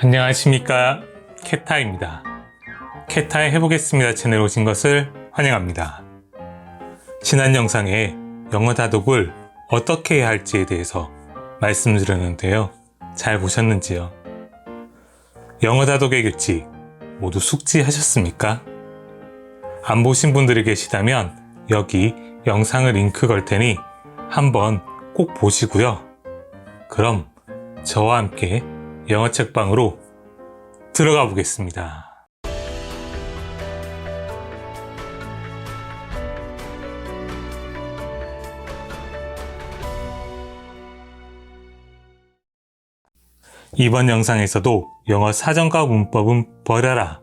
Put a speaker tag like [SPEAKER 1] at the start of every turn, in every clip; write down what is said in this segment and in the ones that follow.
[SPEAKER 1] 안녕하십니까, 캣타입니다. 캣타의 해보겠습니다 채널에 오신 것을 환영합니다. 지난 영상에 영어 다독을 어떻게 해야 할지에 대해서 말씀드렸는데요. 잘 보셨는지요? 영어 다독의 규칙 모두 숙지하셨습니까? 안 보신 분들이 계시다면 여기 영상을 링크 걸 테니 한번 꼭 보시고요. 그럼 저와 함께 영어 책방으로 들어가 보겠습니다. 이번 영상에서도 영어 사전과 문법은 버려라,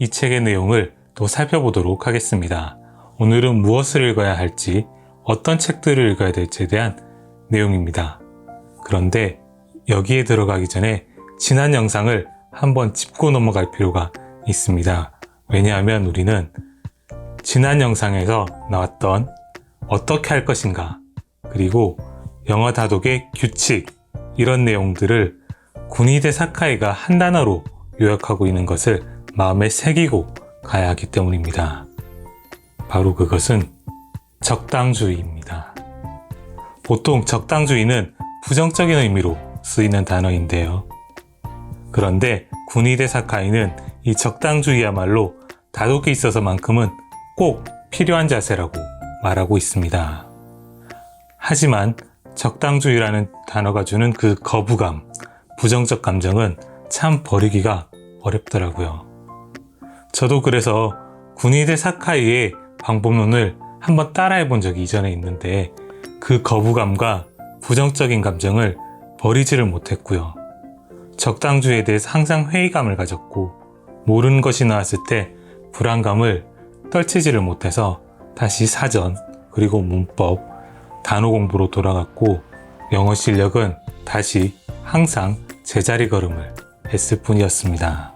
[SPEAKER 1] 이 책의 내용을 또 살펴보도록 하겠습니다. 오늘은 무엇을 읽어야 할지, 어떤 책들을 읽어야 될지에 대한 내용입니다. 그런데 여기에 들어가기 전에 지난 영상을 한번 짚고 넘어갈 필요가 있습니다. 왜냐하면 우리는 지난 영상에서 나왔던 어떻게 할 것인가, 그리고 영어 다독의 규칙, 이런 내용들을 구니데 사카이가 한 단어로 요약하고 있는 것을 마음에 새기고 가야 하기 때문입니다. 바로 그것은 적당주의입니다. 보통 적당주의는 부정적인 의미로 쓰이는 단어인데요. 그런데 구니데 사카이는 이 적당주의야말로 다독에 있어서만큼은 꼭 필요한 자세라고 말하고 있습니다. 하지만 적당주의라는 단어가 주는 그 거부감, 부정적 감정은 참 버리기가 어렵더라고요. 저도 그래서 구니데 사카이의 방법론을 한번 따라해 본 적이 이전에 있는데 그 거부감과 부정적인 감정을 버리지를 못했고요. 적당주의에 대해서 항상 회의감을 가졌고 모르는 것이 나왔을 때 불안감을 떨치지를 못해서 다시 사전, 그리고 문법, 단어 공부로 돌아갔고 영어 실력은 다시 항상 제자리 걸음을 했을 뿐이었습니다.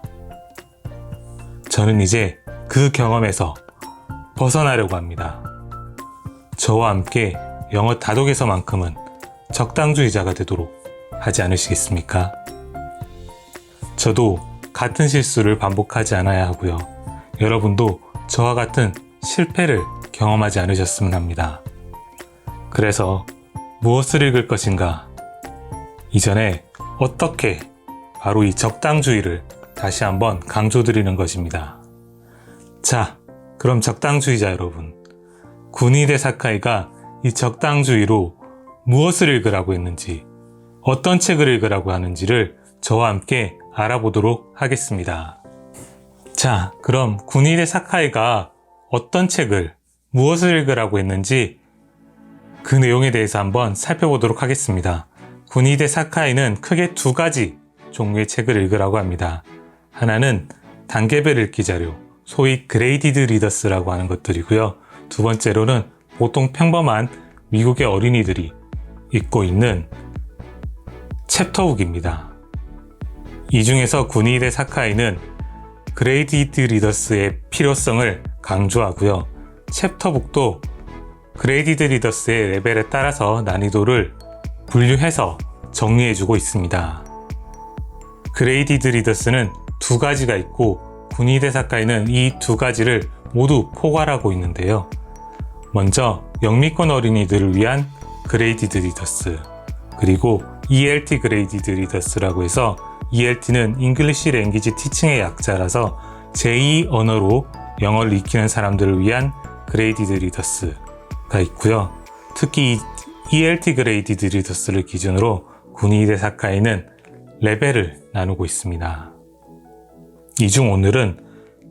[SPEAKER 1] 저는 이제 그 경험에서 벗어나려고 합니다. 저와 함께 영어 다독에서만큼은 적당주의자가 되도록 하지 않으시겠습니까? 저도 같은 실수를 반복하지 않아야 하고요. 여러분도 저와 같은 실패를 경험하지 않으셨으면 합니다. 그래서 무엇을 읽을 것인가? 이전에 어떻게, 바로 이 적당주의를 다시 한번 강조드리는 것입니다. 자, 그럼 적당주의자 여러분, 구니데 사카이가 이 적당주의로 무엇을 읽으라고 했는지, 어떤 책을 읽으라고 하는지를 저와 함께 알아보도록 하겠습니다. 자, 그럼 구니데 사카이가 어떤 책을, 무엇을 읽으라고 했는지 그 내용에 대해서 한번 살펴보도록 하겠습니다. 구니데 사카이는 크게 두 가지 종류의 책을 읽으라고 합니다. 하나는 단계별 읽기 자료, 소위 그레이디드 리더스라고 하는 것들이고요. 두 번째로는 보통 평범한 미국의 어린이들이 읽고 있는 챕터북입니다. 이 중에서 구니데 사카이는 그레이디드 리더스의 필요성을 강조하고요. 챕터북도 그레이디드 리더스의 레벨에 따라서 난이도를 분류해서 정리해주고 있습니다. 그레이디드 리더스는 두 가지가 있고 구니데 사카이는 이 두 가지를 모두 포괄하고 있는데요. 먼저 영미권 어린이들을 위한 그레이디드 리더스, 그리고 ELT 그레이디드 리더스라고 해서 ELT는 English Language Teaching의 약자라서 제2 언어로 영어를 익히는 사람들을 위한 그레이디드 리더스가 있고요. 특히 ELT 그레이디드 리더스를 기준으로 구니데 사카이는 레벨을 나누고 있습니다. 이 중 오늘은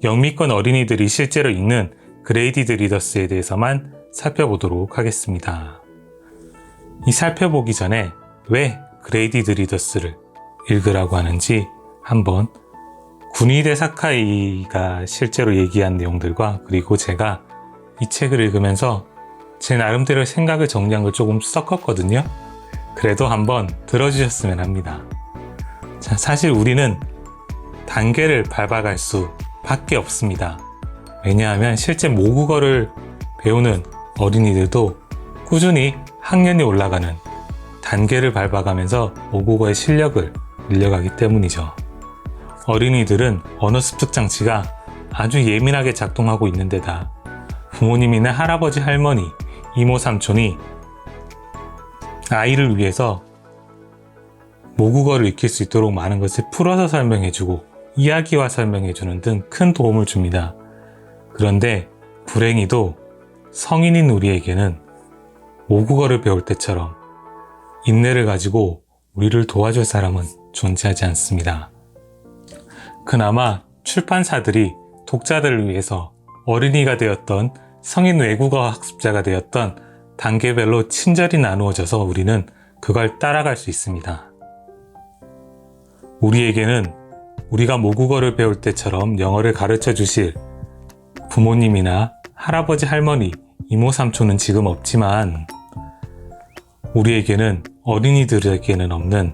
[SPEAKER 1] 영미권 어린이들이 실제로 읽는 그레이디드 리더스에 대해서만 살펴보도록 하겠습니다. 이 살펴보기 전에 왜 그레이디드 리더스를 읽으라고 하는지 한번 구니데 사카이가 실제로 얘기한 내용들과, 그리고 제가 이 책을 읽으면서 제 나름대로 생각을 정리한 걸 조금 섞었거든요. 그래도 한번 들어주셨으면 합니다. 자, 사실 우리는 단계를 밟아갈 수밖에 없습니다. 왜냐하면 실제 모국어를 배우는 어린이들도 꾸준히 학년이 올라가는 단계를 밟아가면서 모국어의 실력을 늘려가기 때문이죠. 어린이들은 언어 습득 장치가 아주 예민하게 작동하고 있는 데다 부모님이나 할아버지, 할머니, 이모, 삼촌이 아이를 위해서 모국어를 익힐 수 있도록 많은 것을 풀어서 설명해주고 이야기와 설명해주는 등 큰 도움을 줍니다. 그런데 불행히도 성인인 우리에게는 모국어를 배울 때처럼 인내를 가지고 우리를 도와줄 사람은 존재하지 않습니다. 그나마 출판사들이 독자들을 위해서 어린이가 되었던 성인 외국어 학습자가 되었던 단계별로 친절히 나누어져서 우리는 그걸 따라갈 수 있습니다. 우리에게는 우리가 모국어를 배울 때처럼 영어를 가르쳐 주실 부모님이나 할아버지, 할머니, 이모, 삼촌은 지금 없지만 우리에게는 어린이들에게는 없는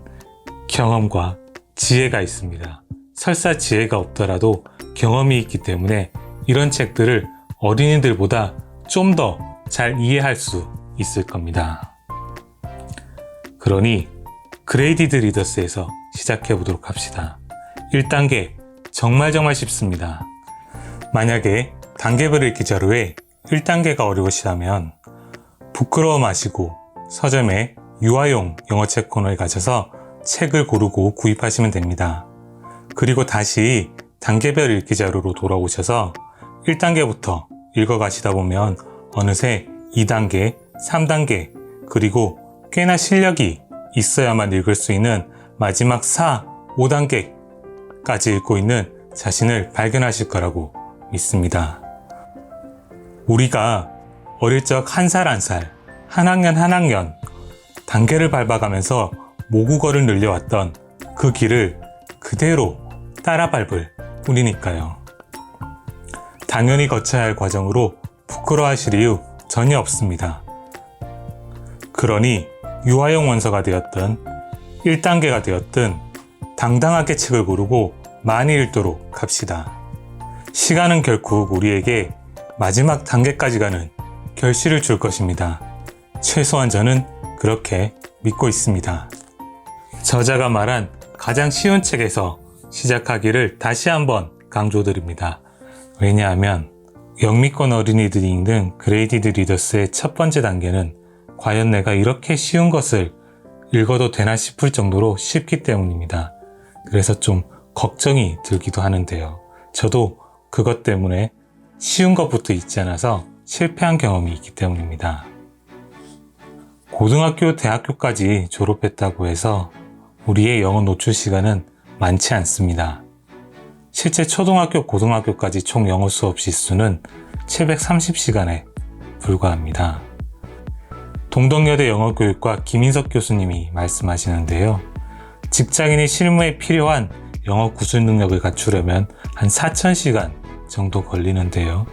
[SPEAKER 1] 경험과 지혜가 있습니다. 설사 지혜가 없더라도 경험이 있기 때문에 이런 책들을 어린이들보다 좀 더 잘 이해할 수 있을 겁니다. 그러니 그레이디드 리더스에서 시작해 보도록 합시다. 1단계 정말 쉽습니다. 만약에 단계별 읽기 자료에 1단계가 어려우시다면 부끄러워 마시고 서점에 유아용 영어책 코너에 가셔서 책을 고르고 구입하시면 됩니다. 그리고 다시 단계별 읽기 자료로 돌아오셔서 1단계부터 읽어가시다 보면 어느새 2단계, 3단계, 그리고 꽤나 실력이 있어야만 읽을 수 있는 마지막 4, 5단계까지 읽고 있는 자신을 발견하실 거라고 믿습니다. 우리가 어릴 적 한 살 한 살, 한 학년 단계를 밟아가면서 모국어를 늘려왔던 그 길을 그대로 따라 밟을 뿐이니까요. 당연히 거쳐야 할 과정으로 부끄러워하실 이유 전혀 없습니다. 그러니 유아용 원서가 되었든 1단계가 되었든 당당하게 책을 고르고 많이 읽도록 합시다. 시간은 결국 우리에게 마지막 단계까지 가는 결실을 줄 것입니다. 최소한 저는 그렇게 믿고 있습니다. 저자가 말한 가장 쉬운 책에서 시작하기를 다시 한번 강조드립니다. 왜냐하면 영미권 어린이들이 읽는 그레이디드 리더스의 첫 번째 단계는 과연 내가 이렇게 쉬운 것을 읽어도 되나 싶을 정도로 쉽기 때문입니다. 그래서 좀 걱정이 들기도 하는데요. 저도 그것 때문에 쉬운 것부터 읽지 않아서 실패한 경험이 있기 때문입니다. 고등학교, 대학교까지 졸업했다고 해서 우리의 영어 노출 시간은 많지 않습니다. 실제 초등학교, 고등학교까지 총 영어 수업 시수는 730시간에 불과합니다. 동덕여대 영어교육과 김인석 교수님이 말씀하시는데요. 직장인이 실무에 필요한 영어 구술 능력을 갖추려면 한 4,000시간 정도 걸리는데요.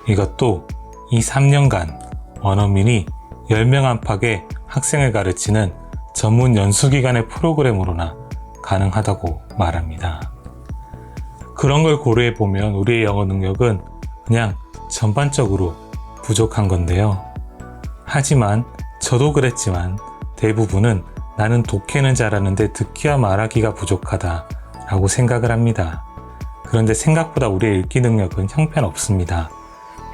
[SPEAKER 1] 이것도 이 3년간 원어민이 10명 안팎의 학생을 가르치는 전문 연수기관의 프로그램으로나 가능하다고 말합니다. 그런 걸 고려해 보면 우리의 영어 능력은 그냥 전반적으로 부족한 건데요. 하지만 저도 그랬지만 대부분은 나는 독해는 잘하는데 듣기와 말하기가 부족하다 라고 생각을 합니다. 그런데 생각보다 우리의 읽기 능력은 형편없습니다.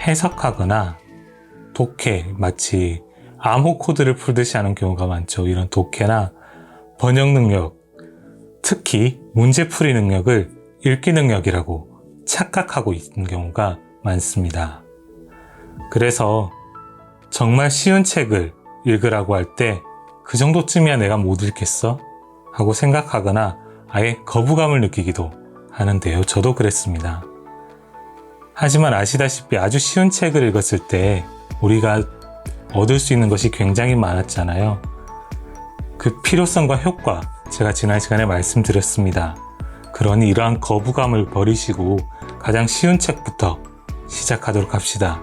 [SPEAKER 1] 해석하거나 독해, 마치 암호 코드를 풀듯이 하는 경우가 많죠. 이런 독해나 번역 능력, 특히 문제풀이 능력을 읽기 능력이라고 착각하고 있는 경우가 많습니다. 그래서 정말 쉬운 책을 읽으라고 할 때 그 정도쯤이야 내가 못 읽겠어? 하고 생각하거나 아예 거부감을 느끼기도 하는데요. 저도 그랬습니다. 하지만 아시다시피 아주 쉬운 책을 읽었을 때 우리가 얻을 수 있는 것이 굉장히 많았잖아요. 그 필요성과 효과, 제가 지난 시간에 말씀드렸습니다. 그러니 이러한 거부감을 버리시고 가장 쉬운 책부터 시작하도록 합시다.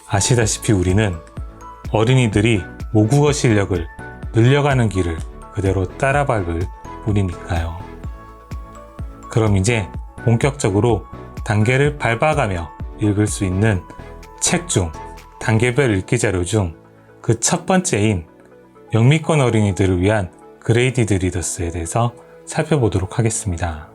[SPEAKER 1] 아시다시피 우리는 어린이들이 모국어 실력을 늘려가는 길을 그대로 따라 밟을 뿐이니까요. 그럼 이제 본격적으로 단계를 밟아가며 읽을 수 있는 책 중, 단계별 읽기 자료 중 그 첫 번째인 영미권 어린이들을 위한 그레이디드 리더스에 대해서 살펴보도록 하겠습니다.